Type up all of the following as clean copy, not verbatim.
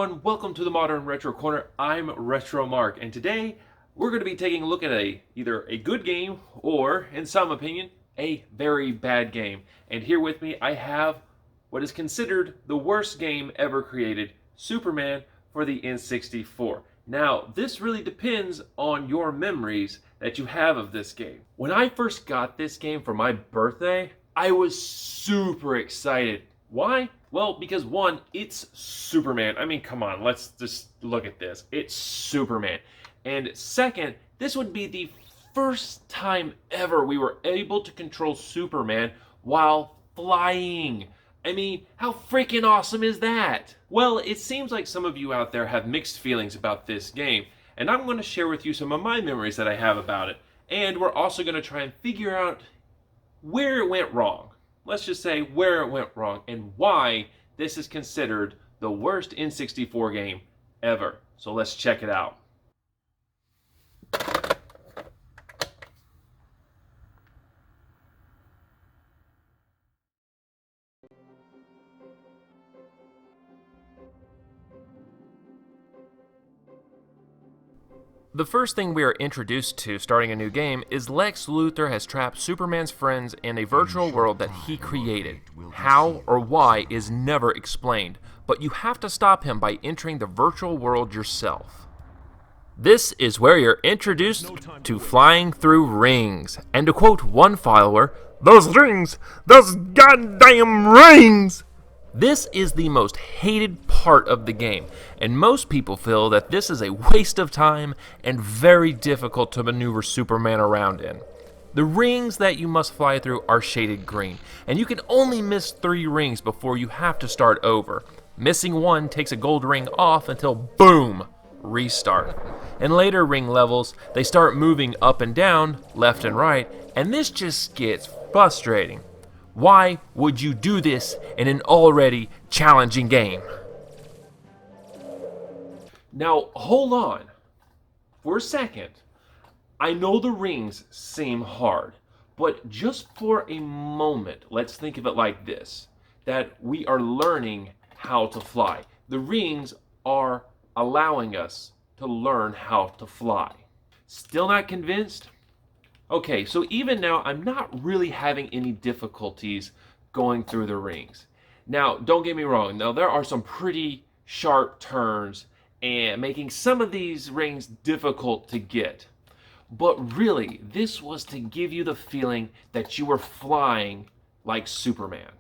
everyone, welcome to the Modern Retro Corner. I'm Retro Mark, and today we're going to be taking a look at either a good game or, in some opinion, a very bad game. And here with me I have what is considered the worst game ever created, Superman for the N64. Now, this really depends on your memories that you have of this game. When I first got this game for my birthday, I was super excited. Why? Well, because one, it's Superman. I mean, come on, let's just look at this. It's Superman. And second, this would be the first time ever we were able to control Superman while flying. I mean, how freaking awesome is that? Well, it seems like some of you out there have mixed feelings about this game, and I'm going to share with you some of my memories that I have about it. And we're also going to try and figure out where it went wrong. Let's just say where it went wrong and why this is considered the worst N64 game ever. So let's check it out. The first thing we are introduced to starting a new game is Lex Luthor has trapped Superman's friends in a virtual world that he created. How or why is never explained, but you have to stop him by entering the virtual world yourself. This is where you're introduced to flying through rings, and to quote one follower, "Those rings! Those goddamn rings!" This is the most hated part of the game, and most people feel that this is a waste of time and very difficult to maneuver Superman around in. The rings that you must fly through are shaded green, and you can only miss 3 rings before you have to start over. Missing one takes a gold ring off until boom, restart. In later ring levels, they start moving up and down, left and right, and this just gets frustrating. Why would you do this in an already challenging game? Now, hold on for a second. I know the rings seem hard, but just for a moment, let's think of it like this, that we are learning how to fly. The rings are allowing us to learn how to fly. Still not convinced? Okay, so even now, I'm not really having any difficulties going through the rings. Now, don't get me wrong. Now, there are some pretty sharp turns and making some of these rings difficult to get. But really, this was to give you the feeling that you were flying like Superman.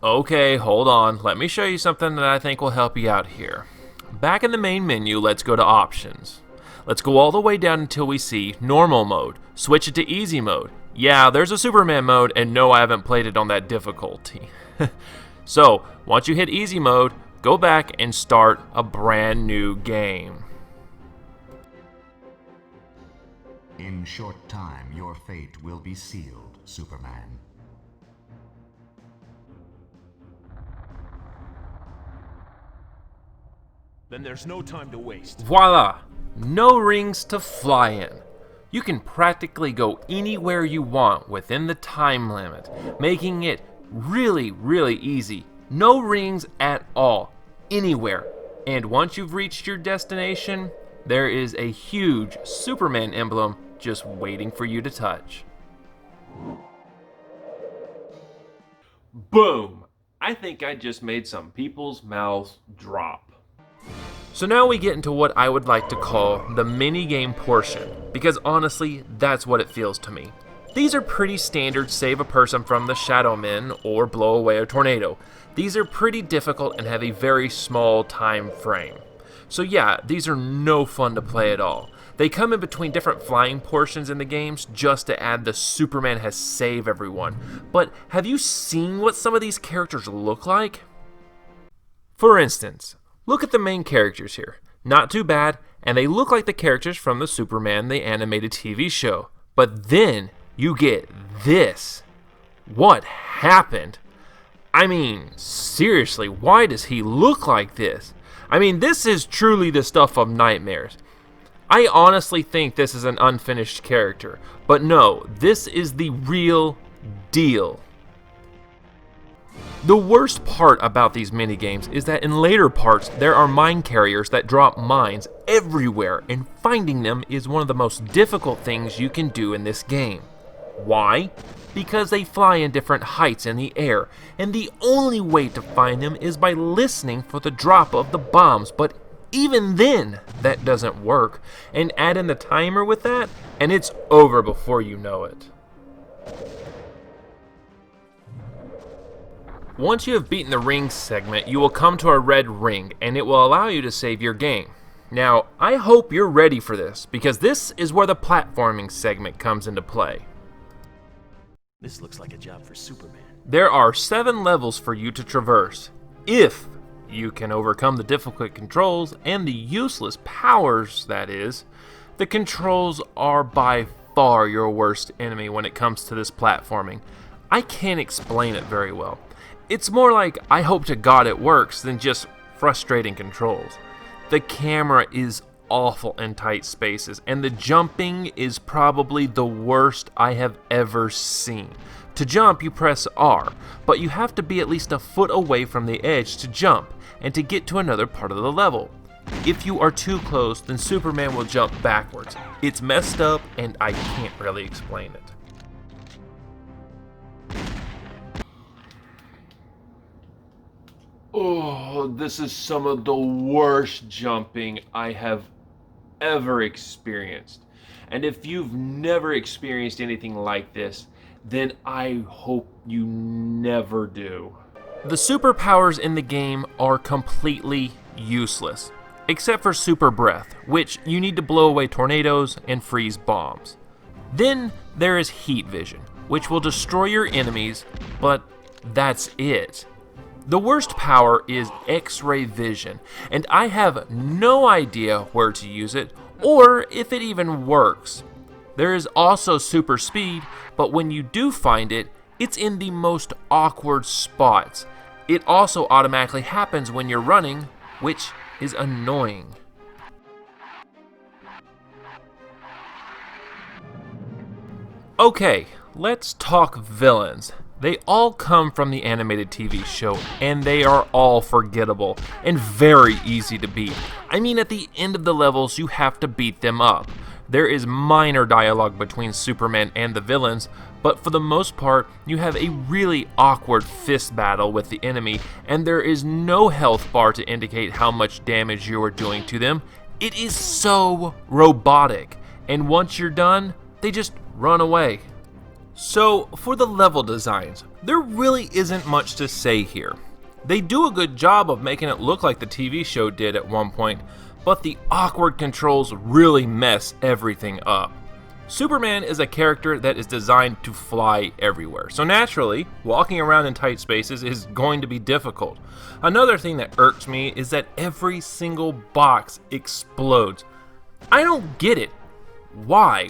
Okay, hold on. Let me show you something that I think will help you out here. Back in the main menu, let's go to Options. Let's go all the way down until we see Normal Mode. Switch it to Easy Mode. Yeah, there's a Superman mode, and no, I haven't played it on that difficulty. So, once you hit Easy Mode, go back and start a brand new game. In short time, your fate will be sealed, Superman. Then there's no time to waste. Voila! No rings to fly in. You can practically go anywhere you want within the time limit, making it really, really easy. No rings at all, anywhere. And once you've reached your destination, there is a huge Superman emblem just waiting for you to touch. Boom! I think I just made some people's mouths drop. So now we get into what I would like to call the mini-game portion, because honestly, that's what it feels to me. These are pretty standard save a person from the Shadow Men or blow away a tornado. These are pretty difficult and have a very small time frame. So yeah, these are no fun to play at all. They come in between different flying portions in the games just to add the Superman has save everyone. But have you seen what some of these characters look like? For instance, look at the main characters here. Not too bad, and they look like the characters from the Superman the animated TV show. But then you get this. What happened? I mean, seriously, why does he look like this? I mean, this is truly the stuff of nightmares. I honestly think this is an unfinished character, but no, this is the real deal. The worst part about these minigames is that in later parts there are mine carriers that drop mines everywhere, and finding them is one of the most difficult things you can do in this game. Why? Because they fly in different heights in the air, and the only way to find them is by listening for the drop of the bombs, but even then, that doesn't work, and add in the timer with that, and it's over before you know it. Once you have beaten the ring segment, you will come to a red ring, and it will allow you to save your game. Now, I hope you're ready for this, because this is where the platforming segment comes into play. This looks like a job for Superman. There are 7 levels for you to traverse, if you can overcome the difficult controls and the useless powers, that is. The controls are by far your worst enemy when it comes to this platforming. I can't explain it very well. It's more like I hope to God it works than just frustrating controls. The camera is awful in tight spaces, and the jumping is probably the worst I have ever seen. To jump, you press R, but you have to be at least a foot away from the edge to jump, and to get to another part of the level. If you are too close, then Superman will jump backwards. It's messed up, and I can't really explain it. Oh, this is some of the worst jumping I have ever experienced. And if you've never experienced anything like this, then I hope you never do. The superpowers in the game are completely useless, except for super breath, which you need to blow away tornadoes and freeze bombs. Then there is heat vision, which will destroy your enemies, but that's it. The worst power is X-ray vision, and I have no idea where to use it or if it even works. There is also super speed, but when you do find it, it's in the most awkward spots. It also automatically happens when you're running, which is annoying. Okay, let's talk villains. They all come from the animated TV show, and they are all forgettable and very easy to beat. I mean, at the end of the levels, you have to beat them up. There is minor dialogue between Superman and the villains, but for the most part, you have a really awkward fist battle with the enemy, and there is no health bar to indicate how much damage you are doing to them. It is so robotic, and once you're done, they just run away. So, for the level designs, there really isn't much to say here. They do a good job of making it look like the TV show did at one point, but the awkward controls really mess everything up. Superman is a character that is designed to fly everywhere, so naturally, walking around in tight spaces is going to be difficult. Another thing that irks me is that every single box explodes. I don't get it. Why?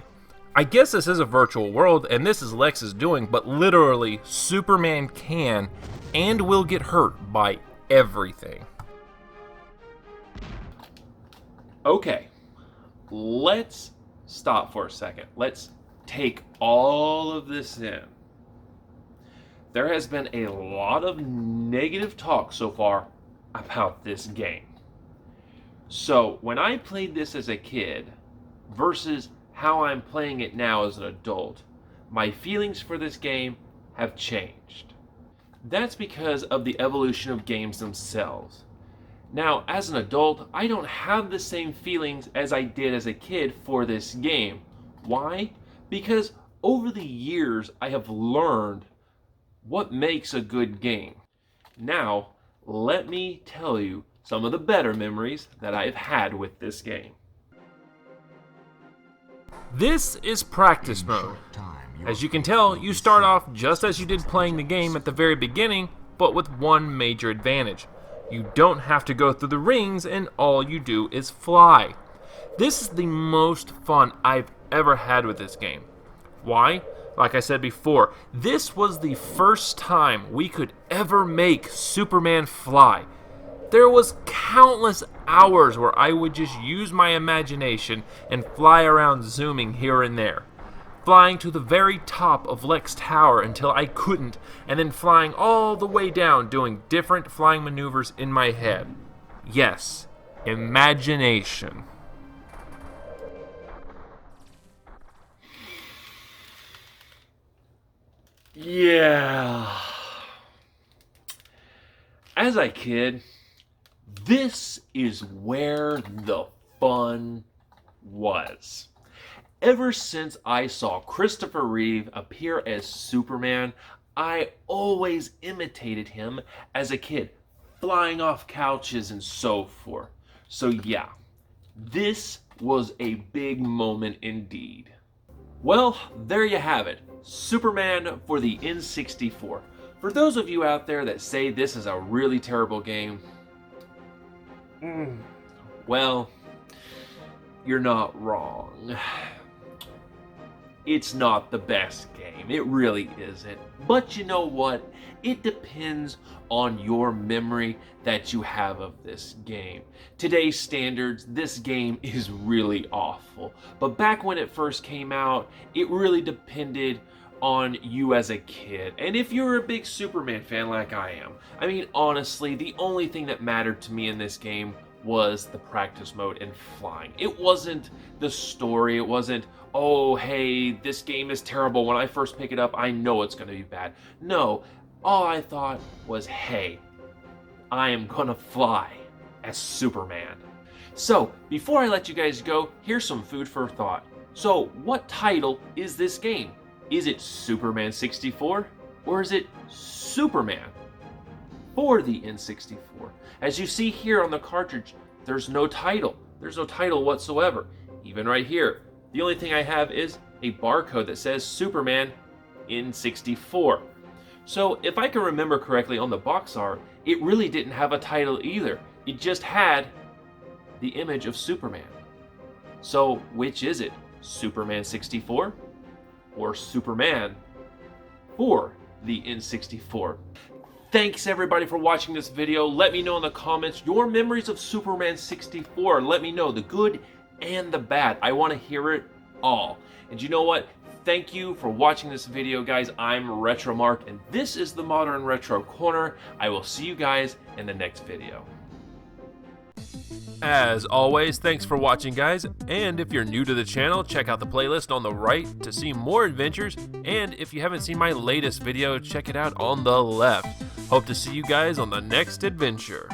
I guess this is a virtual world and this is Lex's doing, but literally, Superman can and will get hurt by everything. Okay, let's stop for a second. Let's take all of this in. There has been a lot of negative talk so far about this game. So, when I played this as a kid versus how I'm playing it now as an adult, my feelings for this game have changed. That's because of the evolution of games themselves. Now, as an adult, I don't have the same feelings as I did as a kid for this game. Why? Because over the years, I have learned what makes a good game. Now, let me tell you some of the better memories that I've had with this game. This is practice mode. As you can tell, you start off just as you did playing the game at the very beginning, but with one major advantage. You don't have to go through the rings and all you do is fly. This is the most fun I've ever had with this game. Why? Like I said before, this was the first time we could ever make Superman fly. There was countless hours where I would just use my imagination and fly around zooming here and there. flying to the very top of Lex Tower until I couldn't, and then flying all the way down doing different flying maneuvers in my head. Yes, imagination. Yeah. As a kid, this is where the fun was. Ever since I saw Christopher Reeve appear as Superman, I always imitated him as a kid, flying off couches and so forth. So yeah, this was a big moment indeed. Well, there you have it, Superman for the N64. For those of you out there that say this is a really terrible game, well, you're not wrong. It's not the best game, it really isn't. But you know what? It depends on your memory that you have of this game. Today's standards, this game is really awful. But back when it first came out, it really depended on you as a kid. And if you're a big Superman fan like I am, I mean, honestly, the only thing that mattered to me in this game was the practice mode and flying. It wasn't the story. It wasn't, oh, hey, this game is terrible. When I first pick it up, I know it's going to be bad. No, all I thought was, hey, I am going to fly as Superman. So, before I let you guys go, here's some food for thought. So, what title is this game? Is it Superman 64 or is it Superman for the N64? As you see here on the cartridge, there's no title. There's no title whatsoever. Even right here, the only thing I have is a barcode that says Superman N64. So if I can remember correctly on the box art, it really didn't have a title either. It just had the image of Superman. So which is it? Superman 64 or Superman for the N64? Thanks everybody for watching this video. Let me know in the comments your memories of Superman 64. Let me know the good and the bad. I want to hear it all. And you know what? Thank you for watching this video, guys. I'm RetroMark, and this is the Modern Retro Corner. I will see you guys in the next video. As always, thanks for watching, guys, and if you're new to the channel, check out the playlist on the right to see more adventures, and if you haven't seen my latest video, check it out on the left. Hope to see you guys on the next adventure.